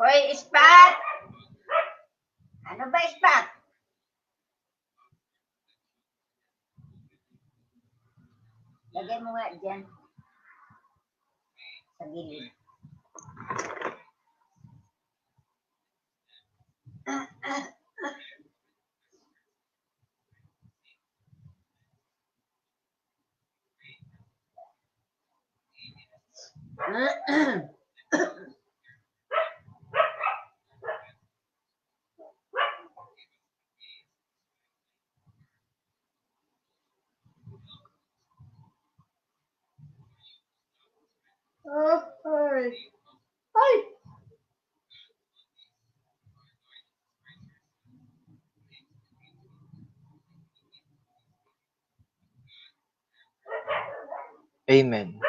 Hoy, ispat! Ano ba ispat? Lagay mo nga dyan. Sa gilid. Ay! Ay! Amen.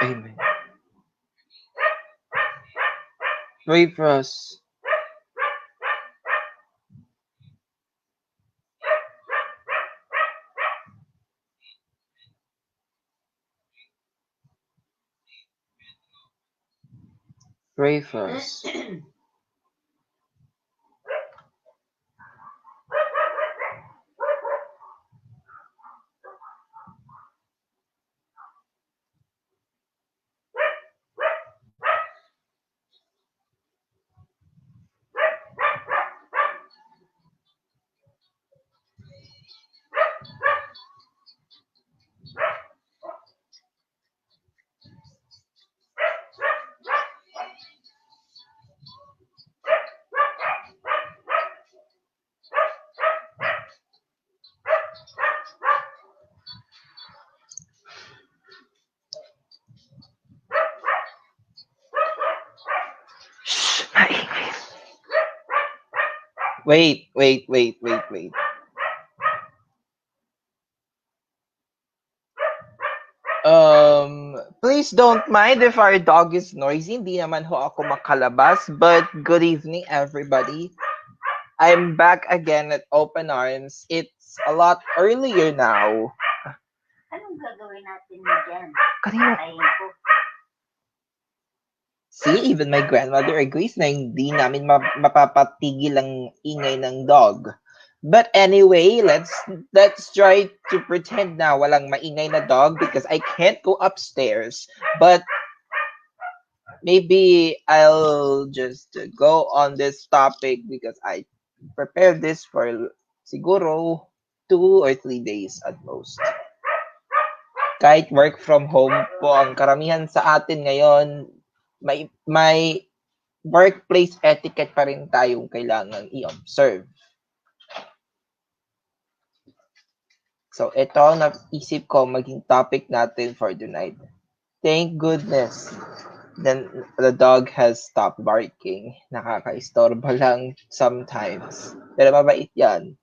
Amen. Pray for us. Pray for us. Shh, maingay. Wait. Please don't mind if our dog is noisy. Hindi naman ho ako makalabas. But good evening, everybody. I'm back again at Open Arms. It's a lot earlier now. Anong gagawin natin dyan? Kanina. Patayin ko. See, even my grandmother agrees na hindi namin mapapatigil ang ingay ng dog. But anyway, let's try to pretend na walang maingay na dog because I can't go upstairs. But maybe I'll just go on this topic because I prepared this for siguro 2 or 3 days at most. Kahit work from home po ang karamihan sa atin ngayon, may workplace etiquette pa rin tayong kailangang i-observe. So, ito ang naisip ko maging topic natin for tonight. Thank goodness, then the dog has stopped barking. Nakaka-istorbo lang sometimes. Pero mabait yan.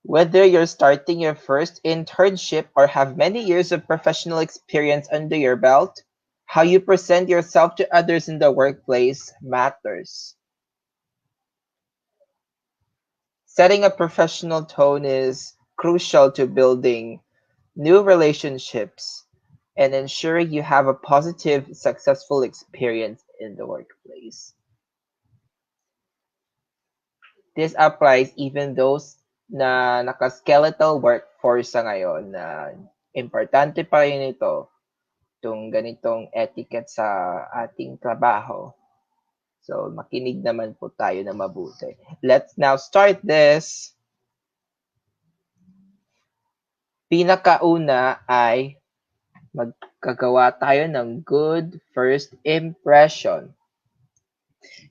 Whether you're starting your first internship or have many years of professional experience under your belt, how you present yourself to others in the workplace matters. Setting a professional tone is crucial to building new relationships and ensuring you have a positive, successful experience in the workplace. This applies even those na naka-skeletal workforce sa ngayon na importante pa rin ito, itong ganitong etiquette sa ating trabaho. So, makinig naman po tayo na mabuti. Let's now start this. Pinakauna ay magkagawa tayo ng good first impression.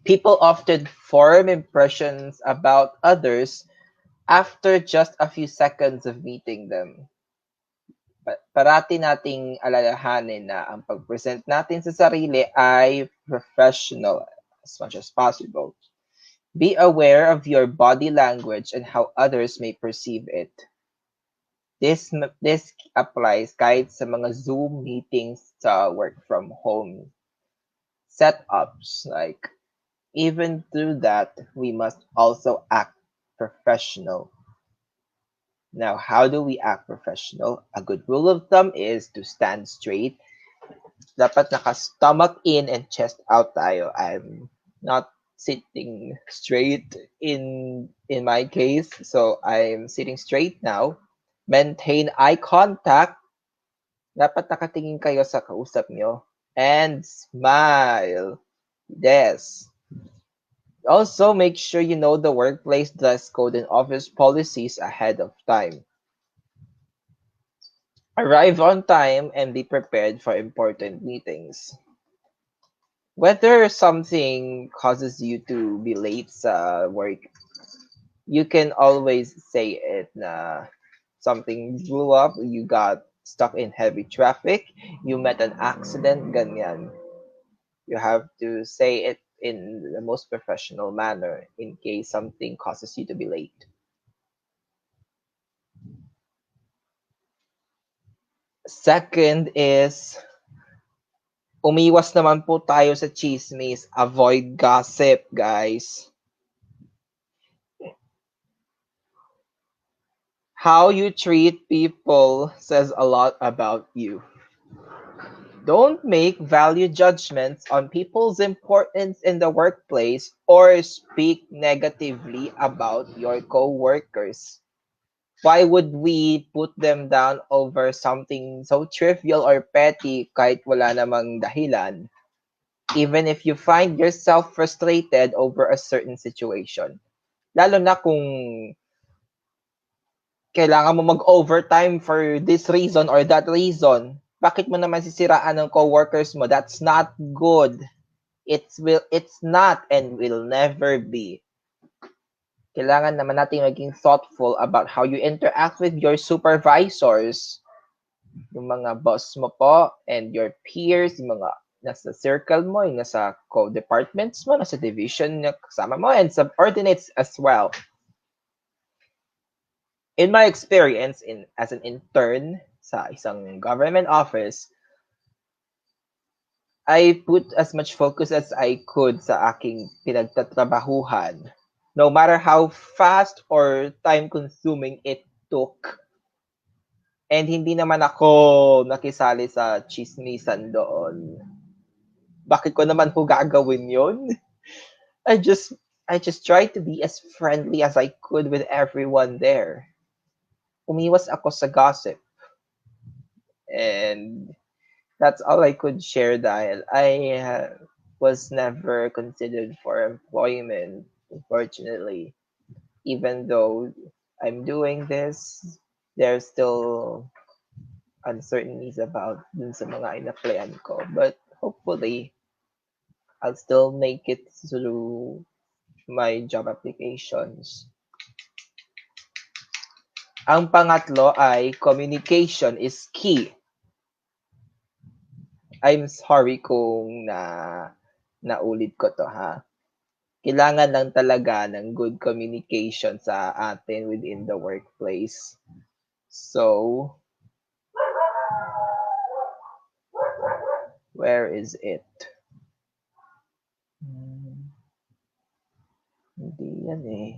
People often form impressions about others After just a few seconds of meeting them, parati nating alalahanin na ang pag-present natin sa sarili ay professional as much as possible. Be aware of your body language and how others may perceive it. This applies kahit sa mga Zoom meetings sa work from home setups. Like, even through that, we must also act professional. Now, how do we act professional? A good rule of thumb is to stand straight. Dapat naka-stomach in and chest out tayo. I'm not sitting straight in my case, so I'm sitting straight now. Maintain eye contact. Dapat nakatingin kayo sa kausap nyo. And smile. Yes. Also, make sure you know the workplace dress code and office policies ahead of time. Arrive on time and be prepared for important meetings. Whether something causes you to be late sa work, you can always say it na something blew up, you got stuck in heavy traffic, you met an accident, ganyan. You have to say it in the most professional manner in case something causes you to be late. Second is, umiwas naman po tayo sa chismis. Avoid gossip, guys. How you treat people says a lot about you. Don't make value judgments on people's importance in the workplace or speak negatively about your coworkers. Why would we put them down over something so trivial or petty kahit wala namang dahilan? Even if you find yourself frustrated over a certain situation. Lalo na kung kailangan mo mag-overtime for this reason or that reason. Bakit mo naman sisiraan ng coworkers mo? That's not good. It's not and will never be. Kailangan naman natin maging thoughtful about how you interact with your supervisors, yung mga boss mo po, and your peers, yung mga nasa circle mo, yung nasa co-departments mo, nasa division na kasama mo, and subordinates as well. In my experience as an intern sa isang government office, I put as much focus as I could sa aking pinagtatrabahuhan. No matter how fast or time-consuming it took. And hindi naman ako nakisali sa chismisan doon. Bakit ko naman ho gagawin yun? I just tried to be as friendly as I could with everyone there. Umiwas ako sa gossip. And that's all I could share dahil I was never considered for employment, unfortunately. Even though I'm doing this, there's still uncertainties about dun sa mga ina-applyan ko. But hopefully, I'll still make it through my job applications. Ang pangatlo ay communication is key. I'm sorry kung naulit ko to ha. Kailangan lang talaga ng good communication sa atin within the workplace. So, where is it? Hindi yan eh.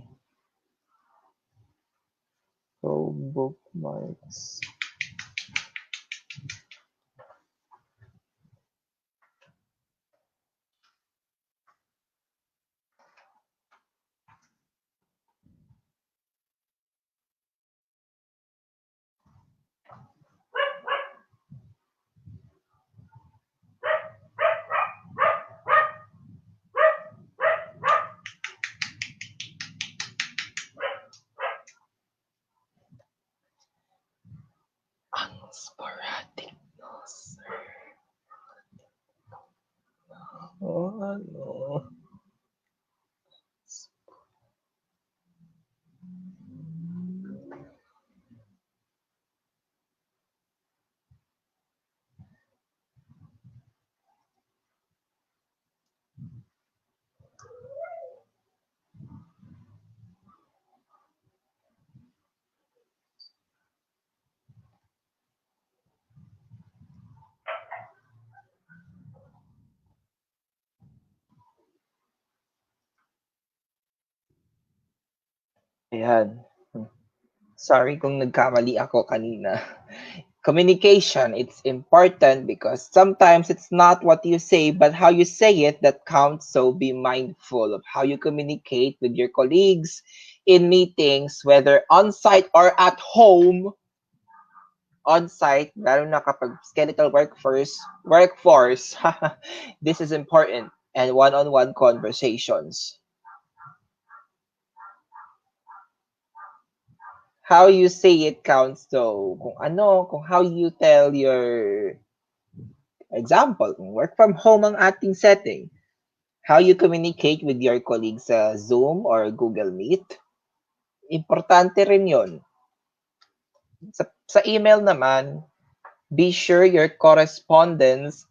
So, bookmarks. Ang sporadic, no, sir. Ano? Ayan. Sorry kung nagkamali ako kanina. Communication, it's important because sometimes it's not what you say, but how you say it that counts. So be mindful of how you communicate with your colleagues in meetings, whether on-site or at home. On-site, lalo na kapag skeletal workforce, this is important, and one-on-one conversations. How you say it counts though. Kung how you tell your example, kung work from home ang ating setting, how you communicate with your colleagues sa Zoom or Google Meet, importante rin yon. Sa email naman, be sure your correspondence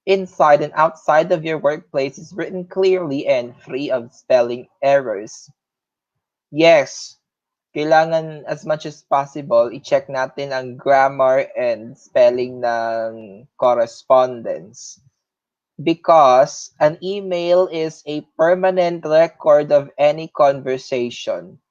inside and outside of your workplace is written clearly and free of spelling errors. Yes, kailangan as much as possible i-check natin ang grammar and spelling ng correspondence. Because an email is a permanent record of any conversation.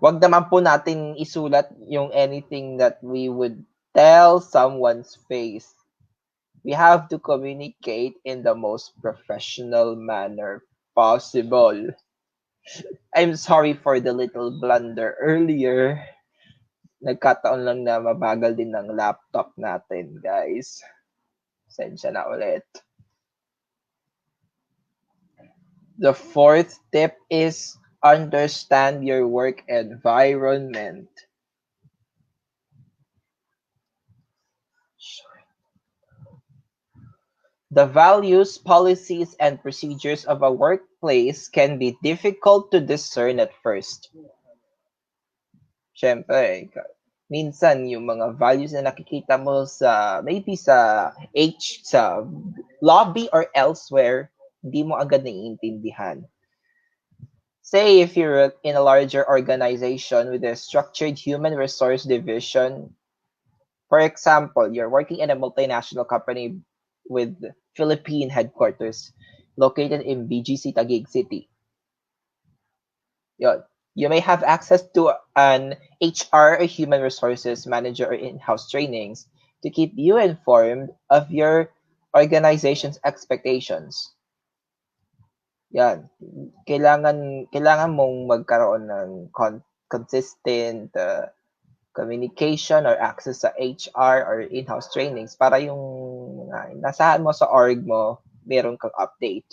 Wag naman po natin isulat yung anything that we would tell someone's face. We have to communicate in the most professional manner possible. I'm sorry for the little blunder earlier. Nagkataon lang na mabagal din ng laptop natin, guys. Sensya na ulit. The fourth tip is understand your work environment. The values, policies, and procedures of a workplace can be difficult to discern at first. Siyempre, minsan yung mga values na nakikita mo sa maybe sa lobby or elsewhere, hindi mo agad naiintindihan. Say if you're in a larger organization with a structured human resource division, for example, you're working in a multinational company with Philippine headquarters located in BGC Taguig City. Yun. You may have access to an HR or human resources manager or in-house trainings to keep you informed of your organization's expectations. Yan. Kailangan mong magkaroon ng consistent communication or access sa HR or in-house trainings para yung nasahan mo sa org mo, meron kang update.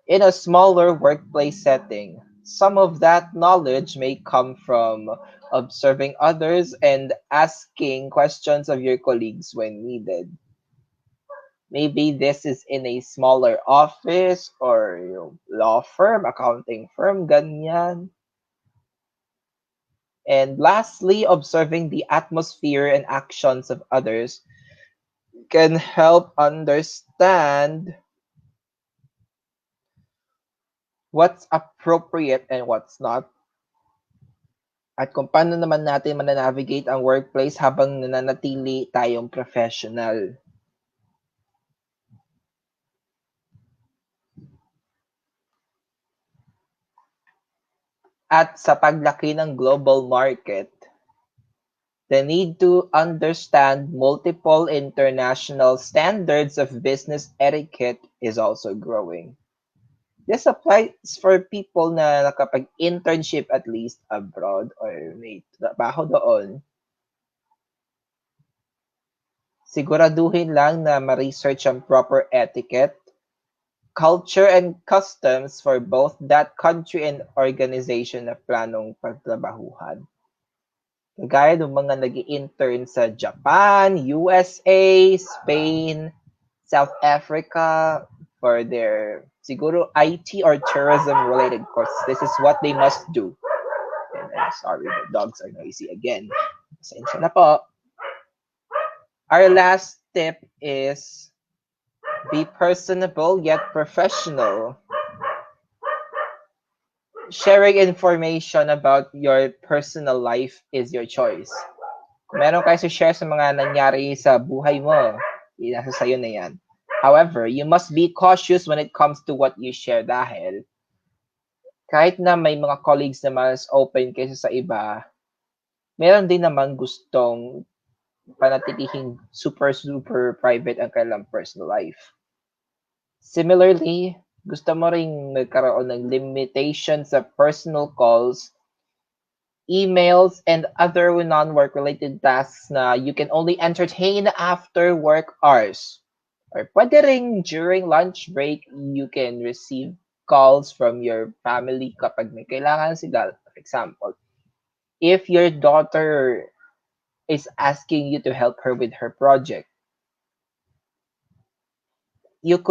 In a smaller workplace setting, some of that knowledge may come from observing others and asking questions of your colleagues when needed. Maybe this is in a smaller office or law firm, accounting firm, ganyan. And lastly, observing the atmosphere and actions of others can help understand what's appropriate and what's not. At kung paano naman natin mananavigate ang workplace habang nananatili tayong professional. At sa paglaki ng global market, the need to understand multiple international standards of business etiquette is also growing. This applies for people na nakapag-internship at least abroad or may trabaho doon. Siguraduhin lang na ma-research ang proper etiquette, culture, and customs for both that country and organization na planong pagtrabahuhan. Kagaya ng mga nag-i-intern sa Japan, USA, Spain, South Africa for their siguro IT or tourism related courses. This is what they must do. And I'm sorry, the dogs are noisy again. Pasensya na po. Our last tip is be personable yet professional. Sharing information about your personal life is your choice. Kung meron kayo share sa mga nangyari sa buhay mo, nasa sayo na yan. However, you must be cautious when it comes to what you share dahil kahit na may mga colleagues na mas open kaysa sa iba, meron din naman gustong panatilihing super private ang kanilang personal life. Similarly, gusto mo ring magkaroon ng limitation sa personal calls, emails, and other non-work related tasks na you can only entertain after work hours. Or pwede ring during lunch break, you can receive calls from your family kapag may kailangan sila. For example, if your daughter is asking you to help her with her project, you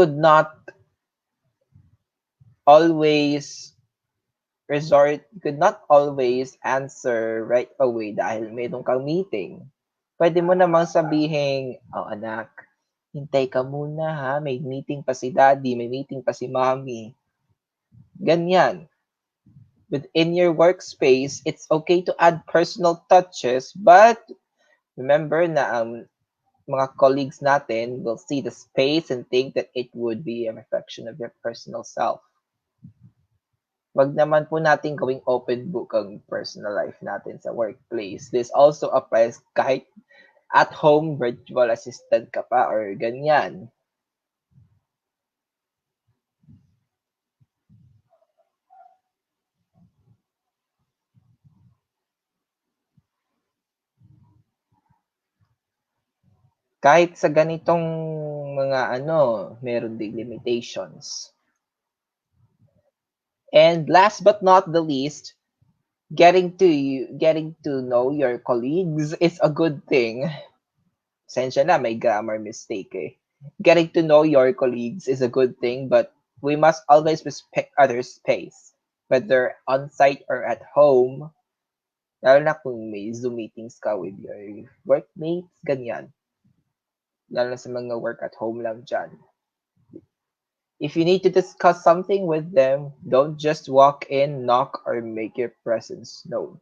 always could not always answer right away dahil mayroon kang meeting. Pwede mo namang sabihin, oh anak, hintay ka muna ha, may meeting pa si daddy, may meeting pa si mommy. Ganyan. Within your workspace, it's okay to add personal touches, but remember na ang mga colleagues natin will see the space and think that it would be a reflection of your personal self. Wag naman po natin gawing open book ang personal life natin sa workplace. This also applies kahit at home virtual assistant ka pa or ganyan. Kahit sa ganitong mga meron ding limitations. And last but not the least, getting to know your colleagues is a good thing. Pasensya na, may grammar mistake eh. Getting to know your colleagues is a good thing, but we must always respect others' space, whether on-site or at home. Lalo na kung may Zoom meetings ka with your workmates, ganyan. Lalo na sa mga work at home lang dyan. If you need to discuss something with them, don't just walk in, knock, or make your presence known.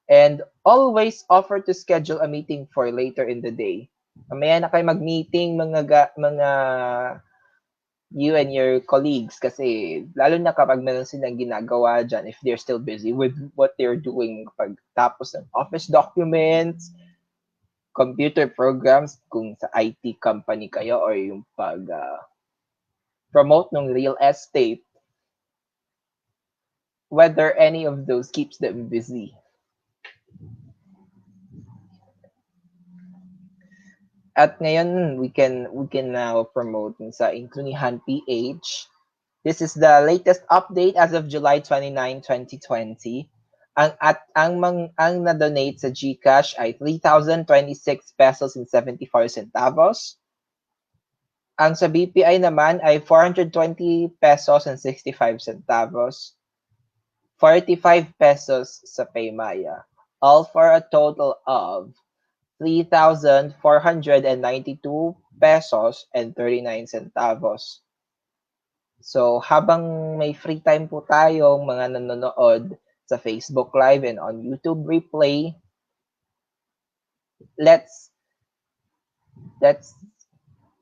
And always offer to schedule a meeting for later in the day. Mamaya na kayo mag-meeting mga you and your colleagues kasi lalo na kapag meron silang ginagawa dyan if they're still busy with what they're doing pagtapos ng office documents, computer programs kung sa IT company kayo or yung promote ng real estate, whether any of those keeps them busy. At ngayon, we can now promote sa Inclunihan PH. This is the latest update as of July 29, 2020. Ang na-donate sa GCash ay 3,026 pesos and 74 centavos. Ang sa BPI naman ay 420 pesos and 65 centavos. 45 pesos sa Paymaya. All for a total of 3,492 pesos and 39 centavos. So, habang may free time po tayong mga nanonood sa Facebook Live and on YouTube Replay, let's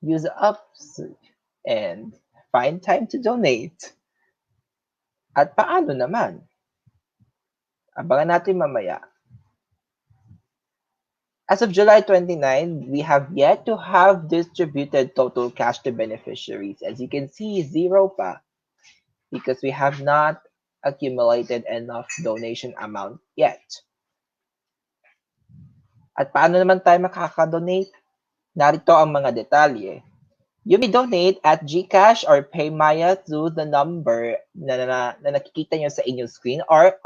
use up and find time to donate. At paano naman? Abangan natin mamaya. As of July 29, we have yet to have distributed total cash to beneficiaries. As you can see, zero pa because we have not accumulated enough donation amount yet. At paano naman tayo makaka-donate? Narito ang mga detalye. You may donate at GCash or Paymaya through the number na nakikita nyo sa inyong screen or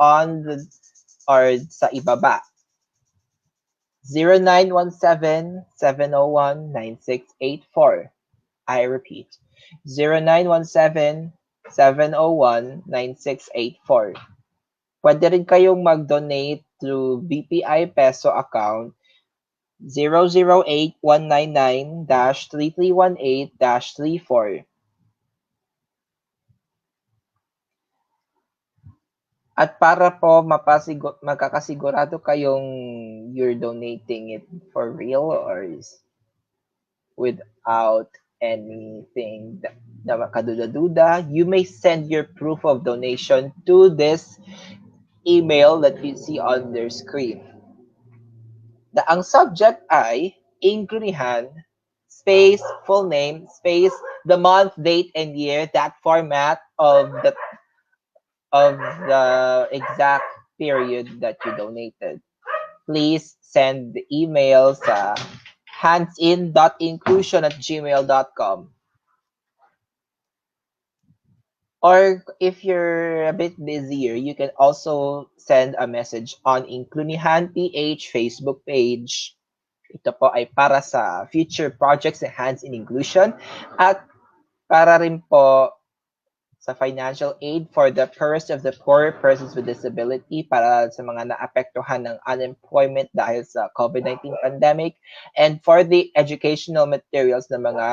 sa ibaba. 0917-701-9684. I repeat, 0917-701-9684. Pwede rin kayong mag-donate through BPI Peso account 008-199-3318-34. At para po makakasigurado kayong you're donating it for real or without anything na makaduda-duda, you may send your proof of donation to this email that you see on their screen. Ang subject ay Ingrunihan, space, full name, space, the month, date, and year, that format of the exact period that you donated. Please send the email sa handsin.inclusion@gmail.com. Or if you're a bit busier, you can also send a message on Inclunihan PH Facebook page. Ito po ay para sa future projects ng Hands in Inclusion at para rin po sa financial aid for the poorest of the poor, persons with disability, para sa mga naapektuhan ng unemployment dahil sa COVID-19 pandemic, and for the educational materials ng mga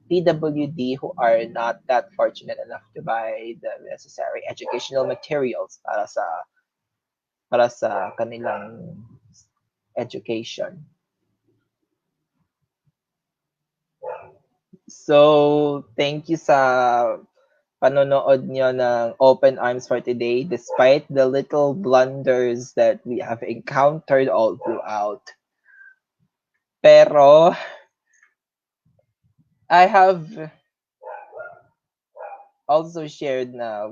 PWD who are not that fortunate enough to buy the necessary educational materials para sa kanilang education. So, thank you sa panonood nyo ng Open Arms for today despite the little blunders that we have encountered all throughout. Pero, I have also shared na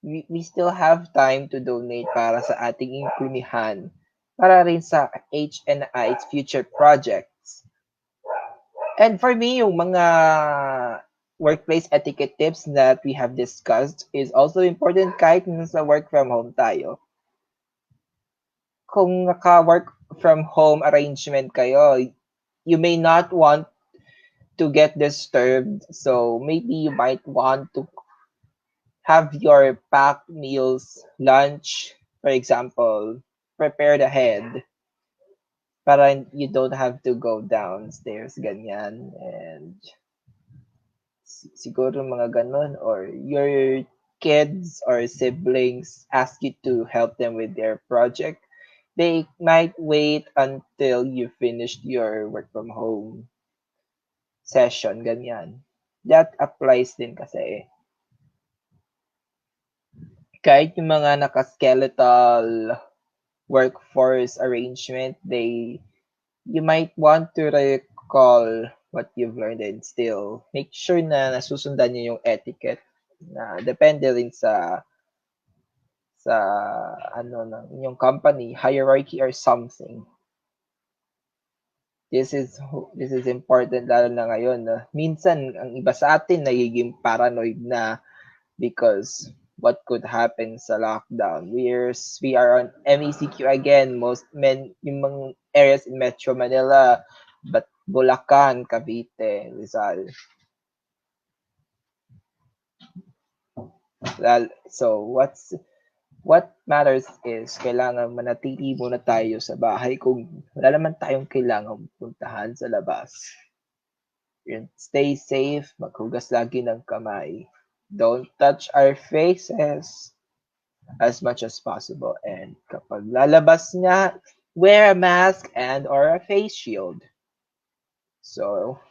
we still have time to donate para sa ating Inklunihan, para rin sa HNI's future projects. And for me, yung mga workplace etiquette tips that we have discussed is also important kahit nasa work from home tayo. Kung naka-work from home arrangement kayo, you may not want to get disturbed. So maybe you might want to have your packed meals, lunch, for example, prepared ahead para you don't have to go downstairs, ganyan. And siguro mga ganun, or your kids or siblings ask you to help them with their project, they might wait until you finished your work from home session, ganyan. That applies din kasi. Kahit yung mga naka-skeletal workforce arrangement, you might want to recall what you've learned and still make sure na nasusundan niyo yung etiquette na depende rin sa ano ng inyong company, hierarchy or something. This is important lalo na ngayon. Minsan ang iba sa atin nagiging paranoid na because what could happen sa lockdown. We are on MECQ again. Yung mga areas in Metro Manila, but Bulacan, Cavite, Rizal. So what matters is kailangan manatili muna tayo sa bahay kung wala naman tayong kailangang puntahan sa labas. Stay safe, maghugas lagi ng kamay. Don't touch our faces as much as possible. And kapag lalabas nga, wear a mask and or a face shield. So,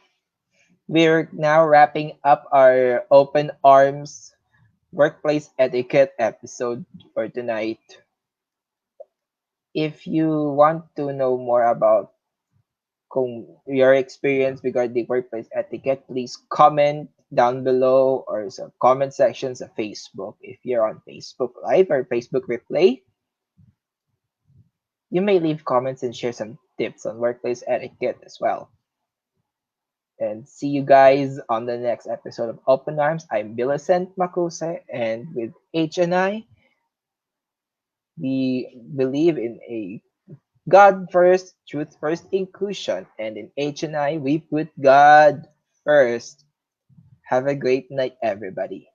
we're now wrapping up our Open Arms Workplace Etiquette episode for tonight. If you want to know more about your experience regarding workplace etiquette, please comment down below or sa comment section sa Facebook. If you're on Facebook Live or Facebook Replay, you may leave comments and share some tips on workplace etiquette as well. And see you guys on the next episode of Open Arms. I'm Millicent Makuse, and with HNI, we believe in a God first, truth first inclusion, and in HNI, we put God first. Have a great night, everybody.